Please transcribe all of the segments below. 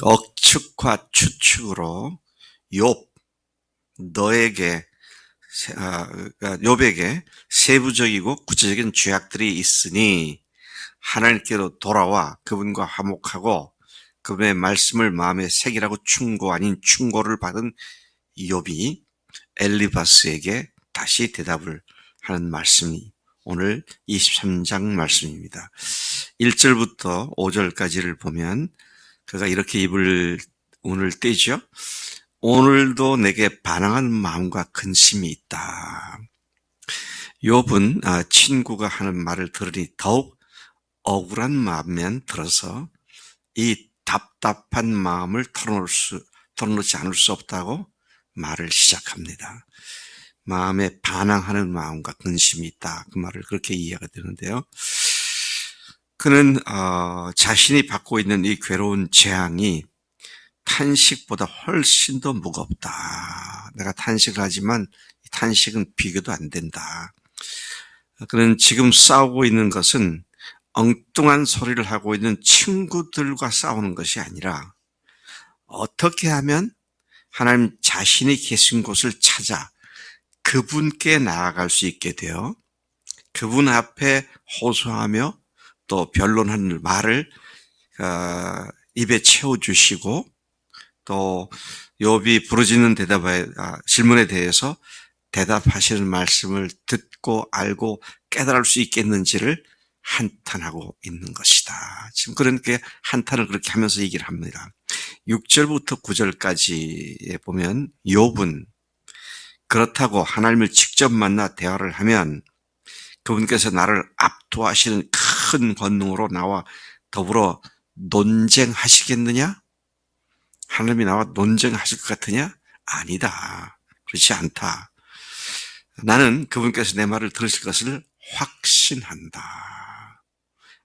억측과 추측으로 욥 너에게 그러니까 욥에게 세부적이고 구체적인 죄악들이 있으니 하나님께로 돌아와 그분과 화목하고 그분의 말씀을 마음에 새기라고 충고 아닌 충고를 받은 욥이 엘리바스에게 다시 대답을 하는 말씀이 오늘 23장 말씀입니다. 1절부터 5절까지를 보면 그가 이렇게 입을 오늘 떼죠. 오늘도 내게 반항하는 마음과 근심이 있다. 욥은 친구가 하는 말을 들으니 더욱 억울한 마음면 들어서 이 답답한 마음을 털어놓지 않을 수 없다고 말을 시작합니다. 마음에 반항하는 마음과 근심이 있다. 그 말을 그렇게 이해가 되는데요. 그는 자신이 받고 있는 이 괴로운 재앙이 탄식보다 훨씬 더 무겁다. 내가 탄식을 하지만 탄식은 비교도 안 된다. 그는 지금 싸우고 있는 것은 엉뚱한 소리를 하고 있는 친구들과 싸우는 것이 아니라 어떻게 하면 하나님 자신이 계신 곳을 찾아 그분께 나아갈 수 있게 되어 그분 앞에 호소하며 또 변론하는 말을 입에 채워주시고 또 욥이 부르짖는 질문에 대해서 대답하시는 말씀을 듣고 알고 깨달을 수 있겠는지를 한탄하고 있는 것이다. 지금 그렇게 한탄을 그렇게 하면서 얘기를 합니다. 6절부터 9절까지에 보면 욥은 그렇다고 하나님을 직접 만나 대화를 하면 그분께서 나를 압도하시는 큰 권능으로 나와 더불어 논쟁하시겠느냐? 하나님이 나와 논쟁하실 것 같으냐? 아니다. 그렇지 않다. 나는 그분께서 내 말을 들으실 것을 확신한다.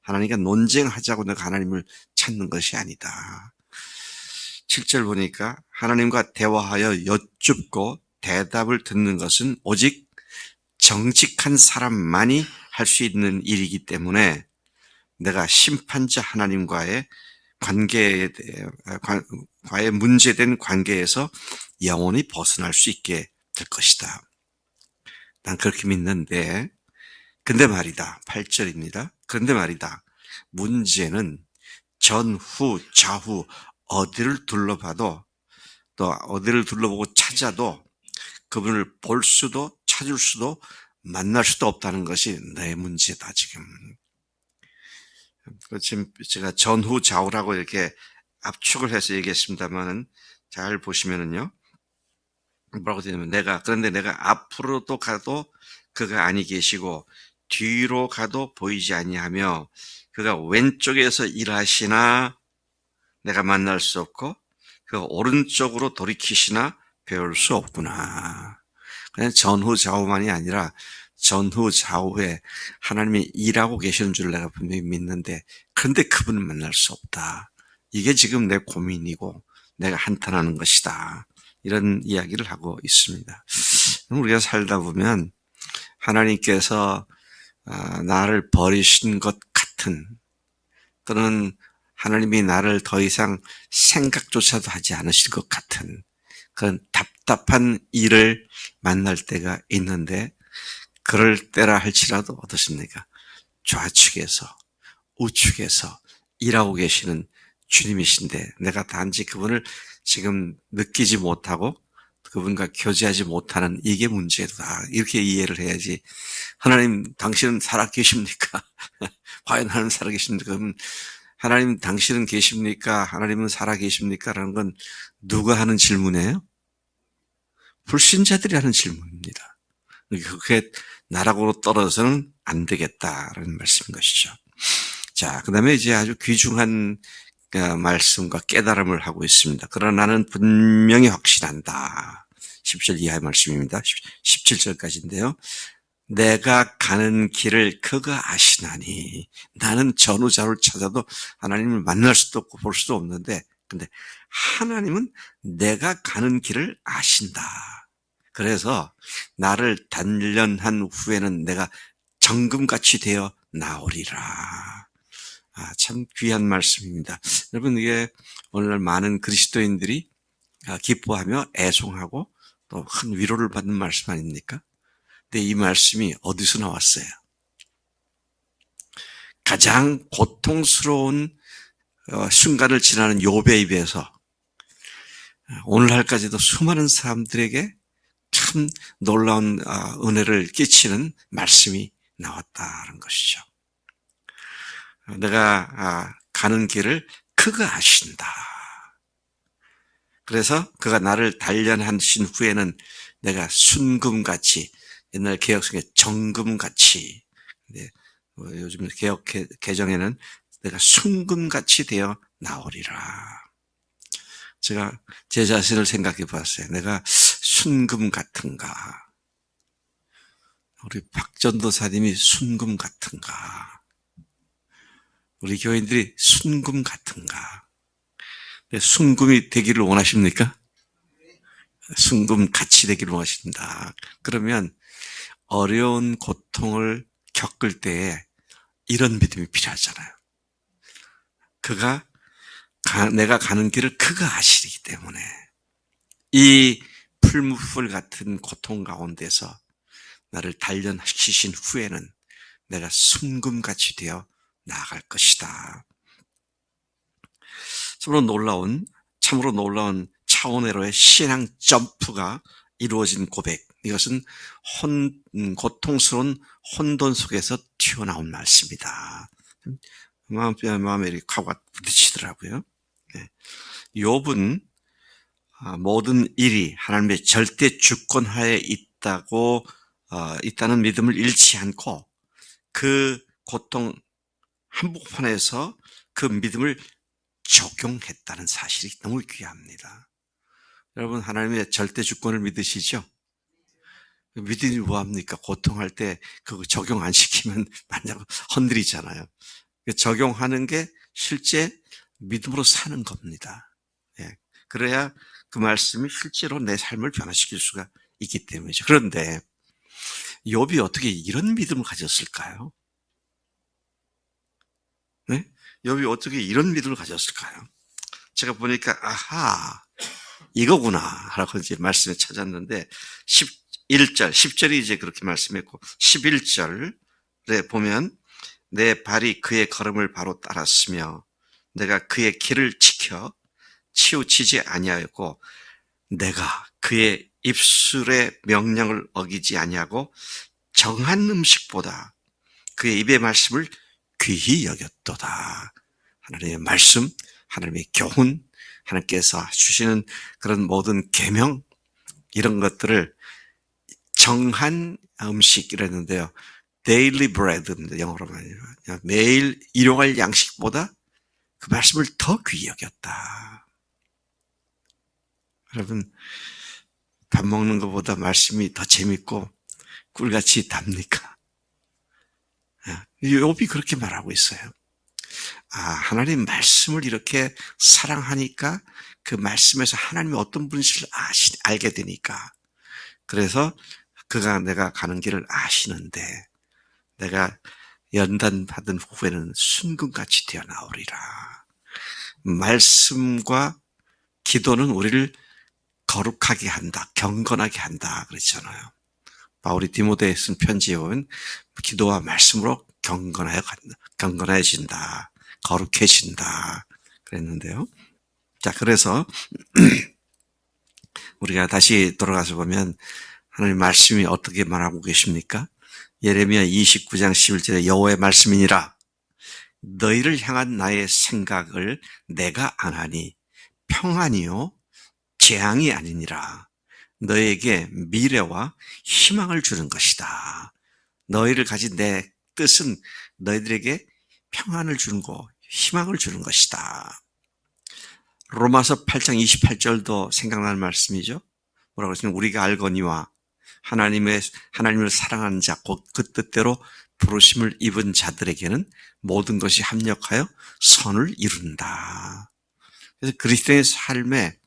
하나님과 논쟁하자고 내가 하나님을 찾는 것이 아니다. 7절 보니까 하나님과 대화하여 여쭙고 대답을 듣는 것은 오직 정직한 사람만이 할 수 있는 일이기 때문에 내가 심판자 하나님과의 과의 문제된 관계에서 영원히 벗어날 수 있게 될 것이다. 난 그렇게 믿는데, 근데 말이다. 8절입니다. 그런데 말이다. 문제는 전후, 좌후, 어디를 둘러봐도 또 어디를 둘러보고 찾아도 그분을 볼 수도 찾을 수도 만날 수도 없다는 것이 내 문제다, 지금. 지금 제가 전후 좌우라고 이렇게 압축을 해서 얘기했습니다만은 잘 보시면은요. 뭐라고 되냐면 그런데 내가 앞으로도 가도 그가 아니 계시고 뒤로 가도 보이지 아니하며 그가 왼쪽에서 일하시나 내가 만날 수 없고 그가 오른쪽으로 돌이키시나 배울 수 없구나. 그냥 전후 좌우만이 아니라 전후 좌우에 하나님이 일하고 계시는 줄 내가 분명히 믿는데 그런데 그분을 만날 수 없다. 이게 지금 내 고민이고 내가 한탄하는 것이다. 이런 이야기를 하고 있습니다. 우리가 살다 보면 하나님께서 나를 버리신 것 같은 또는 하나님이 나를 더 이상 생각조차도 하지 않으실 것 같은 그런 답답한 일을 만날 때가 있는데 그럴 때라 할지라도 어떻습니까? 좌측에서 우측에서 일하고 계시는 주님이신데 내가 단지 그분을 지금 느끼지 못하고 그분과 교제하지 못하는 이게 문제다. 이렇게 이해를 해야지. 하나님 당신은 살아계십니까? 과연 하나님 살아계십니까? 그럼 하나님 당신은 계십니까? 하나님은 살아계십니까? 라는 건 누가 하는 질문이에요? 불신자들이 하는 질문입니다. 그게 나라고로 떨어져서는 안 되겠다라는 말씀인 것이죠. 자, 그 다음에 이제 아주 귀중한 말씀과 깨달음을 하고 있습니다. 그러나 나는 분명히 확신한다. 10절 이하의 말씀입니다. 17절까지인데요. 내가 가는 길을 그가 아시나니 나는 전후좌우를 찾아도 하나님을 만날 수도 없고 볼 수도 없는데 근데 하나님은 내가 가는 길을 아신다. 그래서 나를 단련한 후에는 내가 정금같이 되어 나오리라. 참 귀한 말씀입니다. 여러분, 이게 오늘날 많은 그리스도인들이 기뻐하며 애송하고 또 큰 위로를 받는 말씀 아닙니까? 근데 이 말씀이 어디서 나왔어요? 가장 고통스러운 순간을 지나는 욥의 입에서 오늘날까지도 수많은 사람들에게 참 놀라운 은혜를 끼치는 말씀이 나왔다는 것이죠. 내가 가는 길을 그가 아신다. 그래서 그가 나를 단련하신 후에는 내가 순금같이, 옛날 개혁성에 정금같이, 요즘 개혁 개정에는 내가 순금같이 되어 나오리라. 제가 제 자신을 생각해 봤어요. 내가 순금 같은가? 우리 박 전도사님이 순금 같은가? 우리 교인들이 순금 같은가? 순금이 되기를 원하십니까? 순금 같이 되기를 원하십니다. 그러면 어려운 고통을 겪을 때에 이런 믿음이 필요하잖아요. 내가 가는 길을 그가 아시기 때문에 이 풀무풀 같은 고통 가운데서 나를 단련시키신 후에는 내가 순금같이 되어 나아갈 것이다. 참으로 놀라운 차원외로의 신앙 점프가 이루어진 고백. 이것은 고통스러운 혼돈 속에서 튀어나온 말씀이다. 마음에 이렇게 확 부딪히더라고요. 욥은 모든 일이 하나님의 절대 주권하에 있다는 믿음을 잃지 않고 그 고통 한복판에서 그 믿음을 적용했다는 사실이 너무 귀합니다. 여러분, 하나님의 절대 주권을 믿으시죠? 믿음이 뭐합니까? 고통할 때 그거 적용 안 시키면 만약 흔들리잖아요. 적용하는 게 실제 믿음으로 사는 겁니다. 그래야 그 말씀이 실제로 내 삶을 변화시킬 수가 있기 때문이죠. 그런데 욥이 어떻게 이런 믿음을 가졌을까요? 네? 욥이 어떻게 이런 믿음을 가졌을까요? 제가 보니까 이거구나 라고 이제 말씀을 찾았는데 11절, 10절이 이제 그렇게 말씀했고 11절에 보면 내 발이 그의 걸음을 바로 따랐으며 내가 그의 길을 지켜 치우치지 아니하였고 내가 그의 입술의 명령을 어기지 아니하고 정한 음식보다 그의 입의 말씀을 귀히 여겼도다. 하나님의 말씀, 하나님의 교훈, 하나님께서 주시는 그런 모든 계명 이런 것들을 정한 음식 이랬는데요. daily bread입니다. 영어로 말하면 매일 일용할 양식보다 그 말씀을 더 귀히 여겼다. 여러분, 밥 먹는 것보다 말씀이 더 재밌고 꿀같이 답니까? 욥이 그렇게 말하고 있어요. 하나님 말씀을 이렇게 사랑하니까 그 말씀에서 하나님이 어떤 분이실지 알게 되니까 그래서 내가 가는 길을 아시는데 내가 연단받은 후에는 순금같이 되어 나오리라. 말씀과 기도는 우리를 거룩하게 한다, 경건하게 한다 그랬잖아요. 바울이 디모데에 쓴 편지에 보면 기도와 말씀으로 경건해진다, 거룩해진다 그랬는데요. 자, 그래서 우리가 다시 돌아가서 보면 하나님 말씀이 어떻게 말하고 계십니까? 예레미야 29장 11절에 여호와의 말씀이니라. 너희를 향한 나의 생각을 내가 아나니 평안이요 재앙이 아니니라. 너에게 미래와 희망을 주는 것이다. 너희를 가진 내 뜻은 너희들에게 평안을 주는 거, 희망을 주는 것이다. 로마서 8장 28절도 생각나는 말씀이죠. 뭐라고 했으면 우리가 알거니와 하나님을 사랑하는 자, 곧 그 뜻대로 부르심을 입은 자들에게는 모든 것이 합력하여 선을 이룬다. 그래서 그리스도의 삶에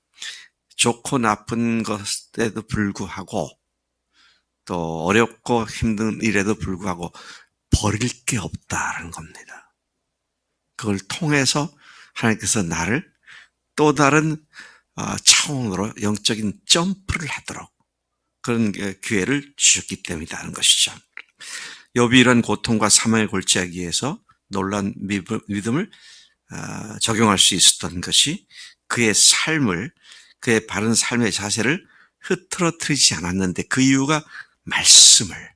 좋고 나쁜 것에도 불구하고 또 어렵고 힘든 일에도 불구하고 버릴 게 없다는 겁니다. 그걸 통해서 하나님께서 나를 또 다른 차원으로 영적인 점프를 하도록 그런 기회를 주셨기 때문이라는 것이죠. 욥이 이런 고통과 사망의 골짜기에서 놀라운 믿음을 적용할 수 있었던 것이 그의 삶을, 그의 바른 삶의 자세를 흐트러뜨리지 않았는데 그 이유가 말씀을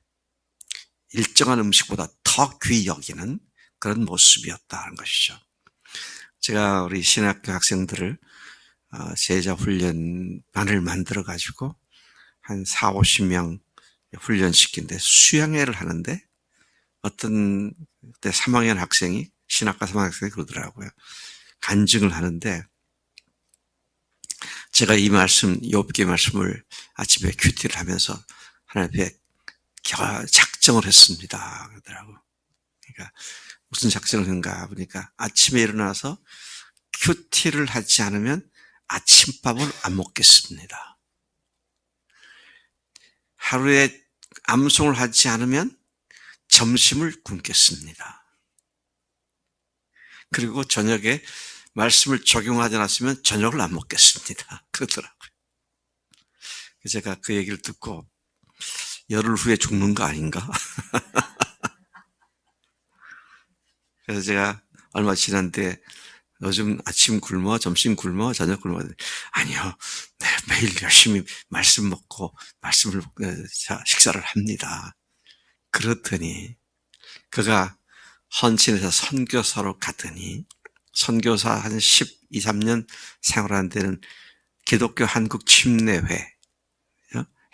일정한 음식보다 더 귀히 여기는 그런 모습이었다는 것이죠. 제가 우리 신학교 학생들을 제자 훈련반을 만들어 가지고 한 4, 50명 훈련시킨데 수양회를 하는데 어떤 그때 3학년 학생이 신학과 3학년 학생이 그러더라고요. 간증을 하는데 제가 이 말씀, 욥기의 말씀을 아침에 큐티를 하면서 하나님 앞에 작정을 했습니다. 그러더라고요. 그러니까 무슨 작정을 했는가 보니까 아침에 일어나서 큐티를 하지 않으면 아침밥을 안 먹겠습니다. 하루에 암송을 하지 않으면 점심을 굶겠습니다. 그리고 저녁에 말씀을 적용하지 않았으면 저녁을 안 먹겠습니다. 그러더라고요. 제가 그 얘기를 듣고 열흘 후에 죽는 거 아닌가? 그래서 제가 얼마 지났는데 요즘 아침 굶어, 점심 굶어, 저녁 굶어. 아니요. 네, 매일 열심히 말씀 먹고 말씀을 식사를 합니다. 그렇더니 그가 헌신에서 선교사로 가더니 선교사 한 12, 13년 생활한 데는 기독교 한국 침례회,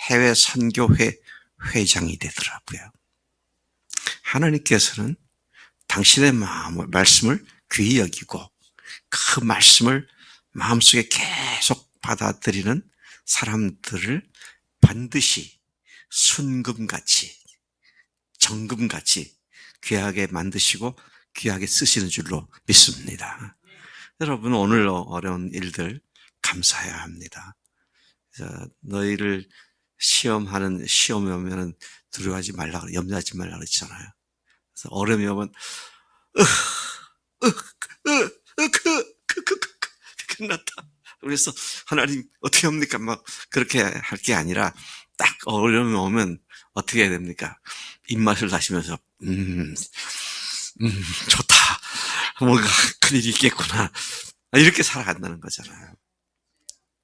해외 선교회 회장이 되더라고요. 하나님께서는 당신의 말씀을 귀히 여기고 그 말씀을 마음속에 계속 받아들이는 사람들을 반드시 순금같이 정금같이 귀하게 만드시고 귀하게 쓰시는 줄로 믿습니다. 여러분 오늘 어려운 일들 감사해야 합니다. 너희를 시험이 오면 두려워하지 말라, 염려하지 말라 그랬잖아요. 그래서 어려움이 오면 끝났다. 그래서 하나님 어떻게 합니까? 막 그렇게 할 게 아니라 딱 어려움이 오면 어떻게 해야 됩니까? 입맛을 다시면서 좋다. 뭔가 큰일이 있겠구나. 이렇게 살아간다는 거잖아요.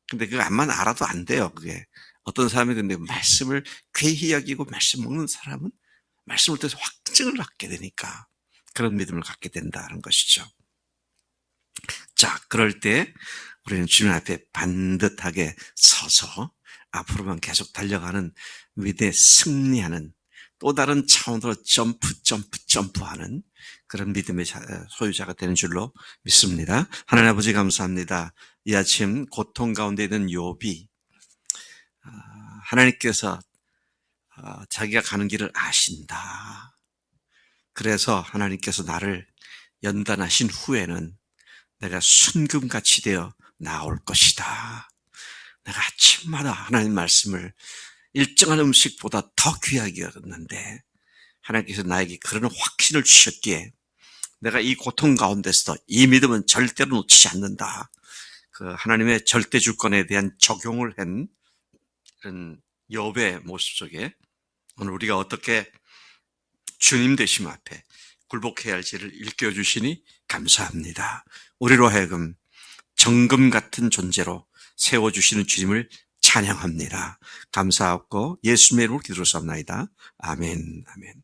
근데 그거 암만 알아도 안 돼요. 그게 어떤 사람이 근데 말씀을 귀히 여기고 말씀 먹는 사람은 말씀을 통해서 확증을 갖게 되니까 그런 믿음을 갖게 된다는 것이죠. 자, 그럴 때 우리는 주님 앞에 반듯하게 서서 앞으로만 계속 달려가는 믿음의 승리하는 또 다른 차원으로 점프하는 그런 믿음의 소유자가 되는 줄로 믿습니다. 하나님 아버지 감사합니다. 이 아침 고통 가운데 있는 욥이 하나님께서 자기가 가는 길을 아신다. 그래서 하나님께서 나를 연단하신 후에는 내가 순금같이 되어 나올 것이다. 내가 아침마다 하나님 말씀을 일정한 음식보다 더 귀하게 여겼는데 하나님께서 나에게 그런 확신을 주셨기에 내가 이 고통 가운데서도 이 믿음은 절대로 놓치지 않는다. 그 하나님의 절대 주권에 대한 적용을 한 그런 욥의 모습 속에 오늘 우리가 어떻게 주님 되심 앞에 굴복해야 할지를 일깨워주시니 감사합니다. 우리로 하여금 정금 같은 존재로 세워주시는 주님을 찬양합니다. 감사하고 예수님의 이름으로 기도를 쌉나이다. 아멘. 아멘.